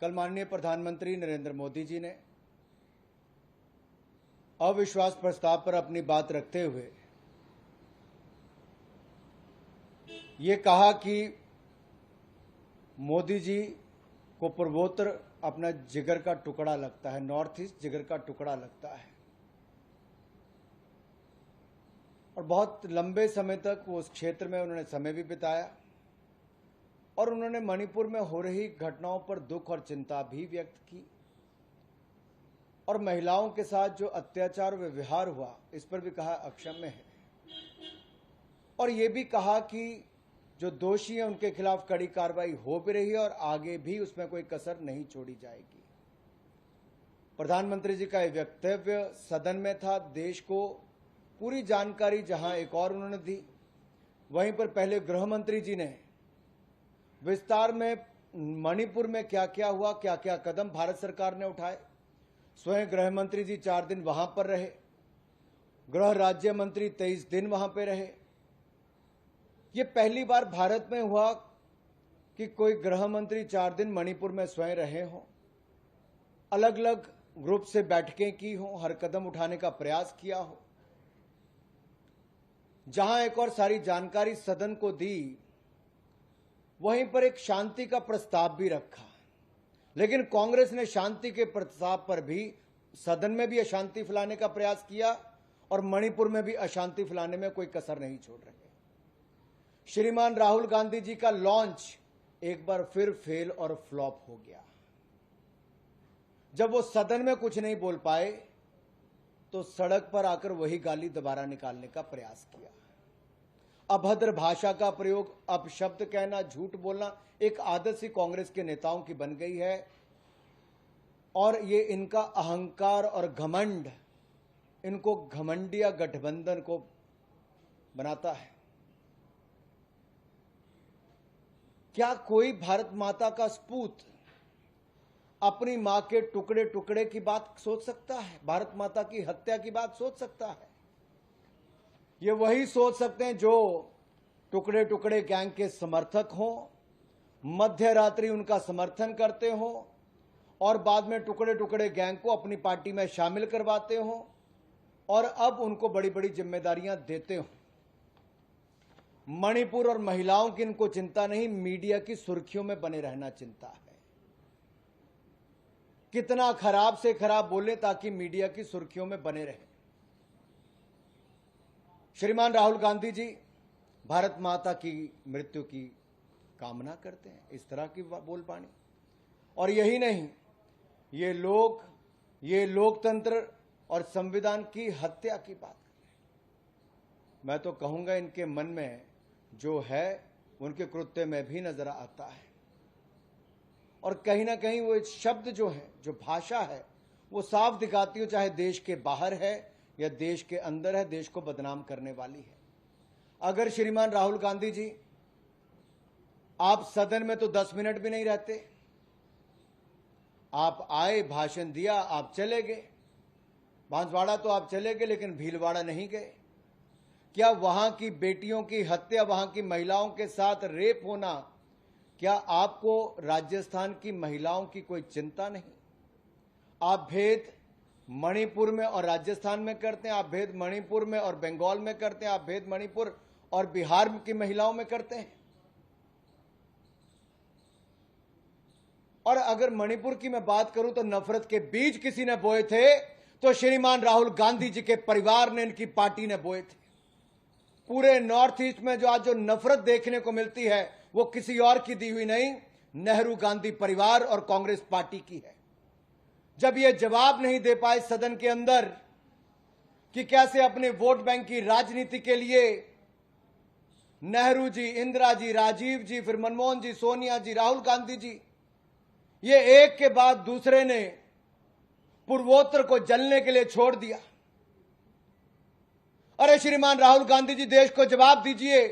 कल माननीय प्रधानमंत्री नरेंद्र मोदी जी ने अविश्वास प्रस्ताव पर अपनी बात रखते हुए ये कहा कि मोदी जी को पूर्वोत्तर अपना जिगर का टुकड़ा लगता है, नॉर्थ ईस्ट जिगर का टुकड़ा लगता है। और बहुत लंबे समय तक वो उस क्षेत्र में उन्होंने समय भी बिताया और उन्होंने मणिपुर में हो रही घटनाओं पर दुख और चिंता भी व्यक्त की और महिलाओं के साथ जो अत्याचार व व्यवहार हुआ इस पर भी कहा अक्षम्य है और ये भी कहा कि जो दोषी हैं उनके खिलाफ कड़ी कार्रवाई हो भी रही है और आगे भी उसमें कोई कसर नहीं छोड़ी जाएगी। प्रधानमंत्री जी का यह वक्तव्य सदन में था। देश को पूरी जानकारी जहां एक और उन्होंने दी, वहीं पर पहले गृह मंत्री जी ने विस्तार में मणिपुर में क्या क्या हुआ, क्या क्या कदम भारत सरकार ने उठाए। स्वयं गृह मंत्री जी 4 दिन वहां पर रहे, गृह राज्य मंत्री 23 दिन वहां पर रहे। ये पहली बार भारत में हुआ कि कोई गृह मंत्री 4 दिन मणिपुर में स्वयं रहे हों, अलग अलग ग्रुप से बैठकें की हों, हर कदम उठाने का प्रयास किया हो। जहां एक और सारी जानकारी सदन को दी, वहीं पर एक शांति का प्रस्ताव भी रखा, लेकिन कांग्रेस ने शांति के प्रस्ताव पर भी सदन में भी अशांति फैलाने का प्रयास किया और मणिपुर में भी अशांति फैलाने में कोई कसर नहीं छोड़ रहे। श्रीमान राहुल गांधी जी का लॉन्च एक बार फिर फेल और फ्लॉप हो गया। जब वो सदन में कुछ नहीं बोल पाए तो सड़क पर आकर वही गाली दोबारा निकालने का प्रयास किया। अभद्र भाषा का प्रयोग, अपशब्द कहना, झूठ बोलना एक आदत सी कांग्रेस के नेताओं की बन गई है और ये इनका अहंकार और घमंड इनको घमंडिया गठबंधन को बनाता है। क्या कोई भारत माता का सपूत अपनी मां के टुकड़े टुकड़े की बात सोच सकता है? भारत माता की हत्या की बात सोच सकता है? ये वही सोच सकते हैं जो टुकड़े टुकड़े गैंग के समर्थक हों, मध्य रात्रि उनका समर्थन करते हों और बाद में टुकड़े टुकड़े गैंग को अपनी पार्टी में शामिल करवाते हों और अब उनको बड़ी बड़ी जिम्मेदारियां देते हों। मणिपुर और महिलाओं की इनको चिंता नहीं, मीडिया की सुर्खियों में बने रहना चिंता है। कितना खराब से खराब बोले ताकि मीडिया की सुर्खियों में बने रहे। श्रीमान राहुल गांधी जी भारत माता की मृत्यु की कामना करते हैं, इस तरह की बोलबानी। और यही नहीं, ये लोकतंत्र और संविधान की हत्या की बात कर रहे हैं। मैं तो कहूंगा इनके मन में जो है उनके कृत्य में भी नजर आता है और कहीं ना कहीं वो शब्द जो है, जो भाषा है, वो साफ दिखाती हो, चाहे देश के बाहर है या देश के अंदर है, देश को बदनाम करने वाली है। अगर श्रीमान राहुल गांधी जी आप सदन में तो 10 मिनट भी नहीं रहते, आप आए, भाषण दिया, आप चले गए। बांसवाड़ा तो आप चले गए लेकिन भीलवाड़ा नहीं गए। क्या वहां की बेटियों की हत्या, वहां की महिलाओं के साथ रेप होना, क्या आपको राजस्थान की महिलाओं की कोई चिंता नहीं? आप भेद मणिपुर में और राजस्थान में करते हैं, आप भेद मणिपुर में और बंगाल में करते हैं, आप भेद मणिपुर और बिहार की महिलाओं में करते हैं। और अगर मणिपुर की मैं बात करूं तो नफरत के बीज किसी ने बोए थे तो श्रीमान राहुल गांधी जी के परिवार ने, इनकी पार्टी ने बोए थे। पूरे नॉर्थ ईस्ट में जो आज जो नफरत देखने को मिलती है वो किसी और की दी हुई नहीं, नेहरू गांधी परिवार और कांग्रेस पार्टी की है। जब ये जवाब नहीं दे पाए सदन के अंदर कि कैसे अपने वोट बैंक की राजनीति के लिए नेहरू जी, इंदिरा जी, राजीव जी, फिर मनमोहन जी, सोनिया जी, राहुल गांधी जी, ये एक के बाद दूसरे ने पूर्वोत्तर को जलने के लिए छोड़ दिया। अरे श्रीमान राहुल गांधी जी, देश को जवाब दीजिए